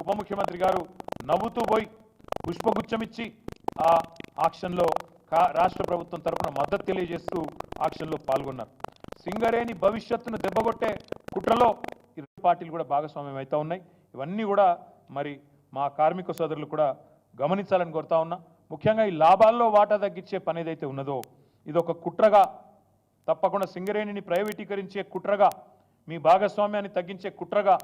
ఉప ముఖ్యమంత్రి గారు నవ్వుతూ పోయి పుష్పగుచ్చం ఇచ్చి ఆ ఆక్షన్లో రాష్ట్ర ప్రభుత్వం తరఫున మద్దతు తెలియజేస్తూ ఆక్షన్లో పాల్గొన్నారు. సింగరేణి భవిష్యత్తును దెబ్బగొట్టే కుట్రలో ఇరు పార్టీలు కూడా భాగస్వామ్యం అవుతా ఉన్నాయి. ఇవన్నీ కూడా మరి మా కార్మిక సోదరులు కూడా గమనించాలని కోరుతా ఉన్నా. ముఖ్యంగా ఈ లాభాల్లో వాటా తగ్గించే పని ఏదైతే ఉన్నదో ఇది ఒక కుట్రగా, తప్పకుండా సింగరేణిని ప్రైవేటీకరించే కుట్రగా, మీ భాగస్వామ్యాన్ని తగ్గించే కుట్రగా,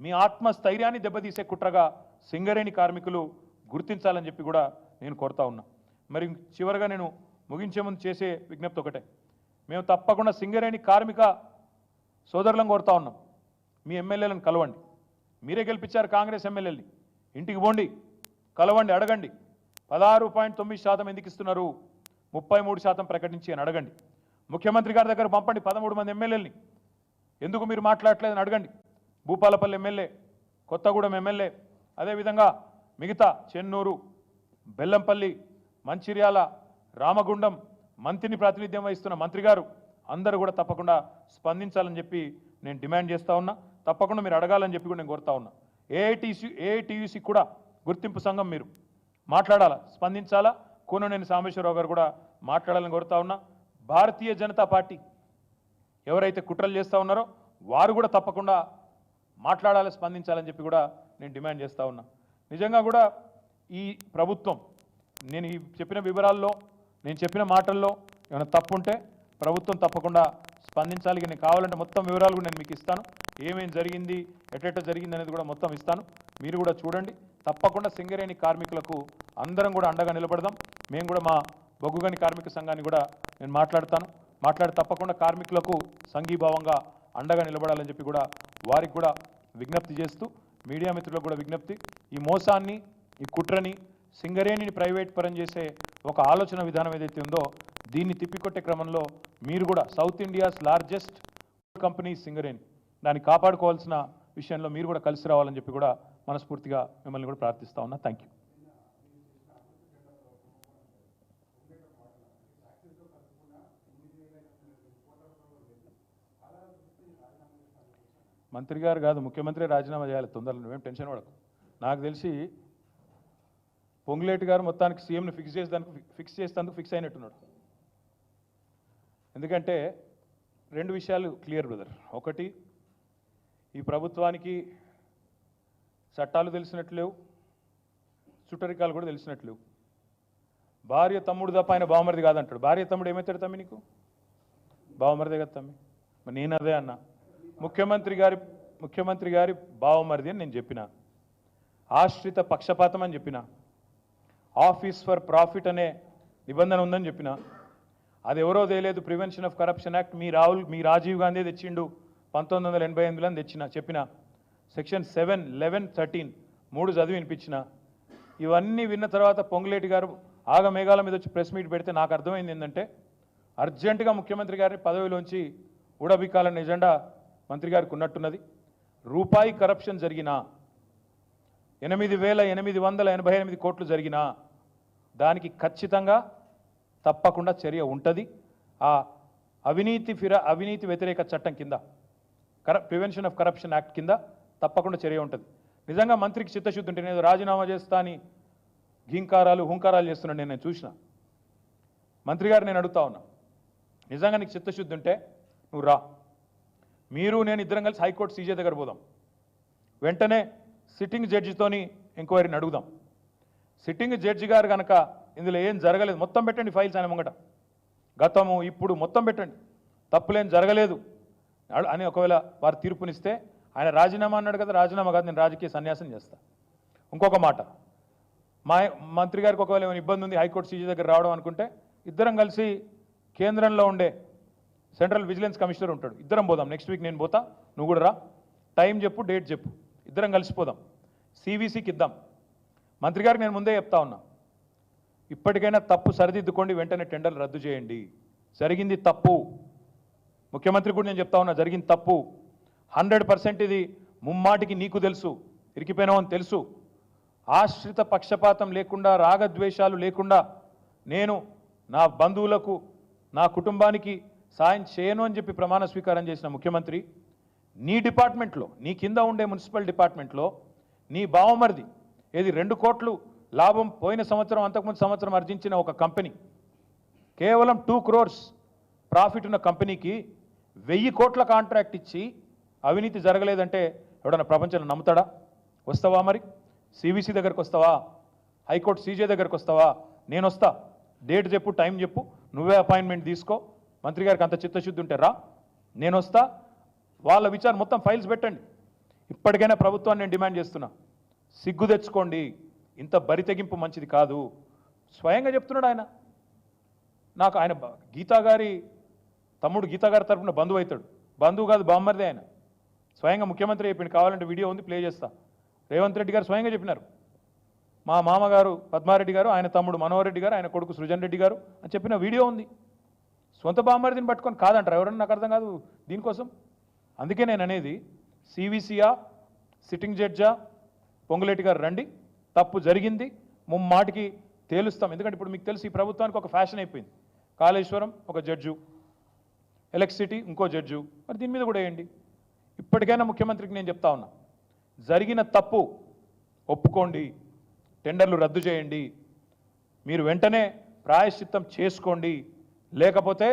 మీ ఆత్మస్థైర్యాన్ని దెబ్బతీసే కుట్రగా సింగరేణి కార్మికులు గుర్తించాలని చెప్పి కూడా నేను కోరుతా ఉన్నా. మరి చివరిగా నేను ముగించే ముందు చేసే విజ్ఞప్తి ఒకటే, మేము తప్పకుండా సింగరేణి కార్మిక సోదరులను కోరుతా ఉన్నాం. మీ ఎమ్మెల్యేలను కలవండి. మీరే గెలిపించారు కాంగ్రెస్ ఎమ్మెల్యేలని. ఇంటికి పోండి, కలవండి, అడగండి 16.9% ఎందుకు ఇస్తున్నారు, 33% ప్రకటించి అని అడగండి. ముఖ్యమంత్రి గారి దగ్గర పంపండి 13 మంది ఎమ్మెల్యేలని, ఎందుకు మీరు మాట్లాడలేదని అడగండి. భూపాలపల్లి ఎమ్మెల్యే, కొత్తగూడెం ఎమ్మెల్యే, అదేవిధంగా మిగతా చెన్నూరు, బెల్లంపల్లి, మంచిర్యాల, రామగుండం మంత్రిని ప్రాతినిధ్యం వహిస్తున్న మంత్రి గారు అందరూ కూడా తప్పకుండా స్పందించాలని చెప్పి నేను డిమాండ్ చేస్తూ ఉన్నా. తప్పకుండా మీరు అడగాలని చెప్పి కూడా నేను కోరుతా ఉన్నా. ఏఐటీయూసీ కూడా గుర్తింపు సంఘం మీరు మాట్లాడాలా, స్పందించాలా. కూననేని సాంబశివరావు గారు కూడా మాట్లాడాలని కోరుతా ఉన్నా. భారతీయ జనతా పార్టీ ఎవరైతే కుట్రలు చేస్తూ ఉన్నారో వారు కూడా తప్పకుండా మాట్లాడాలి, స్పందించాలని చెప్పి కూడా నేను డిమాండ్ చేస్తూ ఉన్నా. నిజంగా కూడా ఈ ప్రభుత్వం, నేను ఈ చెప్పిన వివరాల్లో, నేను చెప్పిన మాటల్లో ఏమైనా తప్పు ఉంటే ప్రభుత్వం తప్పకుండా స్పందించాలి. నేను కావాలంటే మొత్తం వివరాలు కూడా నేను మీకు ఇస్తాను. ఏమేం జరిగింది, ఎట్ట జరిగింది అనేది కూడా మొత్తం ఇస్తాను. మీరు కూడా చూడండి. తప్పకుండా సింగరేణి కార్మికులకు అందరం కూడా అండగా నిలబడదాం. మేము కూడా మా బొగ్గుగని కార్మిక సంఘాన్ని కూడా నేను మాట్లాడి తప్పకుండా కార్మికులకు సంఘీభావంగా అండగా నిలబడాలని చెప్పి కూడా వారికి కూడా విజ్ఞప్తి చేస్తూ, మీడియా మిత్రులకు కూడా విజ్ఞప్తి, ఈ మోసాన్ని, ఈ కుట్రని, సింగరేణిని ప్రైవేట్ పరం చేసే ఒక ఆలోచన విధానం ఏదైతే ఉందో దీన్ని తిప్పికొట్టే క్రమంలో మీరు కూడా south India's largest company Singareni, దాన్ని కాపాడుకోవాల్సిన విషయంలో మీరు కూడా కలిసి రావాలని చెప్పి కూడా మనస్ఫూర్తిగా మిమ్మల్ని కూడా ప్రార్థిస్తా ఉన్నా. Thank you. మంత్రి గారు కాదు, ముఖ్యమంత్రి రాజీనామా చేయాలి తొందరలో, నువ్వేం టెన్షన్ పడకు. నాకు తెలిసి పొంగులేటి గారు మొత్తానికి సీఎంని ఫిక్స్ చేసేందుకు ఫిక్స్ అయినట్టున్నాడు. ఎందుకంటే 2 విషయాలు క్లియర్ బ్రదర్. ఒకటి, ఈ ప్రభుత్వానికి చట్టాలు తెలిసినట్లు లేవు, చుట్టరికాలు కూడా తెలిసినట్లు లేవు. భార్య తమ్ముడు తప్ప ఆయన బావమరిది కాదంటాడు. భార్య తమ్ముడు ఏమవుతాడు తమ్మి నీకు? బావమరిదే కదా తమ్మి. మరి నేను అదే అన్నా, ముఖ్యమంత్రి గారి బావమరిది అని నేను చెప్పిన, ఆశ్రిత పక్షపాతం అని చెప్పిన, ఆఫీస్ ఫర్ ప్రాఫిట్ అనే నిబంధన ఉందని చెప్పిన. అది ఎవరో తెలియదు, ప్రివెన్షన్ ఆఫ్ కరప్షన్ యాక్ట్ మీ రాజీవ్ గాంధీ తెచ్చిండు 1988లో చెప్పిన. సెక్షన్ 7, 11, 13 3 చదివి వినిపించిన. ఇవన్నీ విన్న తర్వాత పొంగులేటి గారు ఆగమేఘాల మీద వచ్చి ప్రెస్ మీట్ పెడితే నాకు అర్థమైంది ఏంటంటే, అర్జెంటుగా ముఖ్యమంత్రి గారిని పదవిలోంచి ఊడబిక్కాలనే ఎజెండా మంత్రి గారికి ఉన్నట్టున్నది. రూపాయి కరప్షన్ జరిగినా, 8,888 కోట్లు జరిగినా దానికి ఖచ్చితంగా తప్పకుండా చర్య ఉంటుంది. ఆ అవినీతి వ్యతిరేక చట్టం కింద, ప్రివెన్షన్ ఆఫ్ కరప్షన్ యాక్ట్ కింద తప్పకుండా చర్య ఉంటుంది. నిజంగా మంత్రికి చిత్తశుద్ధి ఉంటే, నేను రాజీనామా చేస్తా అని హుంకారాలు చేస్తున్నాను నేను చూసిన. మంత్రి గారు నేను అడుగుతా ఉన్నా, నిజంగా నీకు చిత్తశుద్ధి ఉంటే నువ్వు రా, మీరు నేను ఇద్దరం కలిసి హైకోర్టు సీజే దగ్గర పోదాం. వెంటనే సిట్టింగ్ జడ్జితోని ఎంక్వైరీని అడుగుదాం. సిట్టింగ్ జడ్జి గారు కనుక ఇందులో ఏం జరగలేదు, మొత్తం పెట్టండి ఫైల్స్ ఆయన ముంగట, గతము ఇప్పుడు మొత్తం పెట్టండి, తప్పులేం జరగలేదు అని ఒకవేళ వారు తీర్పునిస్తే, ఆయన రాజీనామా అన్నాడు కదా, రాజీనామా కాదు, నేను రాజకీయ సన్యాసం చేస్తా. ఇంకొక మాట, మా మంత్రి గారికి ఒకవేళ ఏమైనా ఇబ్బంది ఉంది హైకోర్టు సీజీ దగ్గర రావడం అనుకుంటే, ఇద్దరం కలిసి కేంద్రంలో ఉండే సెంట్రల్ విజిలెన్స్ కమిషనర్ ఉంటాడు, ఇద్దరం పోదాం. నెక్స్ట్ వీక్ నేను పోతా, నువ్వు కూడా రా, టైం చెప్పు, డేట్ చెప్పు, ఇద్దరం కలిసిపోదాం, సివిసికి ఇద్దాం. మంత్రి గారికి నేను ముందే చెప్తా ఉన్నా, ఇప్పటికైనా తప్పు సరిదిద్దుకోండి, వెంటనే టెండర్లు రద్దు చేయండి. జరిగింది తప్పు, ముఖ్యమంత్రి కూడా నేను చెప్తా ఉన్నా, జరిగింది తప్పు 100%. ఇది ముమ్మాటికి నీకు తెలుసు, ఇరికిపోయినావు అని తెలుసు. ఆశ్రిత పక్షపాతం లేకుండా, రాగద్వేషాలు లేకుండా నేను నా బంధువులకు, నా కుటుంబానికి సాయం చేయను అని చెప్పి ప్రమాణ స్వీకారం చేసిన ముఖ్యమంత్రి, నీ డిపార్ట్మెంట్లో, నీ కింద ఉండే మున్సిపల్ డిపార్ట్మెంట్లో నీ బావమరిది ఏది 2 కోట్లు లాభం పోయిన సంవత్సరం అంతకుముందు సంవత్సరం ఆర్జించిన ఒక కంపెనీ కేవలం 2 crores ప్రాఫిట్ ఉన్న కంపెనీకి 1000 కోట్ల కాంట్రాక్ట్ ఇచ్చి అవినీతి జరగలేదంటే ఎవడన్నా ప్రపంచంలో నమ్ముతాడా? వస్తావా మరి? సివిసి దగ్గరకు వస్తావా? హైకోర్టు సీజే దగ్గరకు వస్తావా? నేను వస్తా, డేట్ చెప్పు, టైం చెప్పు, నువ్వే అపాయింట్మెంట్ తీసుకో, మంత్రి గారికి అంత చిత్తశుద్ధి ఉంటే రా, నేను వస్తా, వాళ్ళ విచారణ మొత్తం ఫైల్స్ పెట్టండి. ఇప్పటికైనా ప్రభుత్వాన్ని నేను డిమాండ్ చేస్తున్నా, సిగ్గు తెచ్చుకోండి, ఇంత బరితెగింపు మంచిది కాదు. స్వయంగా చెప్తున్నాడు ఆయన. నాకు ఆయన గీతా గారి తమ్ముడు గీతా గారి తరఫున బంధువు అవుతాడు, బంధువు కాదు బామ్మరిదే ఆయన. స్వయంగా ముఖ్యమంత్రి చెప్పిండు, కావాలంటే వీడియో ఉంది ప్లే చేస్తా. రేవంత్ రెడ్డి గారు స్వయంగా చెప్పినారు, మా మామగారు పద్మారెడ్డి గారు, ఆయన తమ్ముడు మనోహర్ రెడ్డి గారు, ఆయన కొడుకు సృజన్ రెడ్డి గారు అని చెప్పిన వీడియో ఉంది. సొంత బామ్మరిదిని పట్టుకొని కాదంటారు ఎవరన్నా? నాకు అర్థం కాదు దీనికోసం. అందుకే నేను అనేది, సివిసియా, సిట్టింగ్ జడ్జా, పొంగులేటి గారు రండి, తప్పు జరిగింది, ముమ్మాటికి తేలుస్తాం. ఎందుకంటే ఇప్పుడు మీకు తెలుసు ఈ ప్రభుత్వానికి ఒక ఫ్యాషన్ అయిపోయింది, కాళేశ్వరం ఒక జడ్జు, ఎలక్ట్రిసిటీ ఇంకో జడ్జు, మరి దీని మీద కూడా వేయండి. ఇప్పటికైనా ముఖ్యమంత్రికి నేను చెప్తా ఉన్నా, జరిగిన తప్పు ఒప్పుకోండి, టెండర్లు రద్దు చేయండి, మీరు వెంటనే ప్రాయశ్చిత్తం చేసుకోండి, లేకపోతే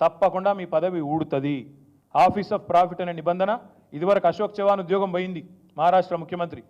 తప్పకుండా మీ పదవి ఊడుతుంది. ఆఫీస్ ఆఫ్ ప్రాఫిట్ అనే నిబంధన ఇదివరకు అశోక్ చవాన్ ఉద్యోగం పోయింది మహారాష్ట్ర ముఖ్యమంత్రి.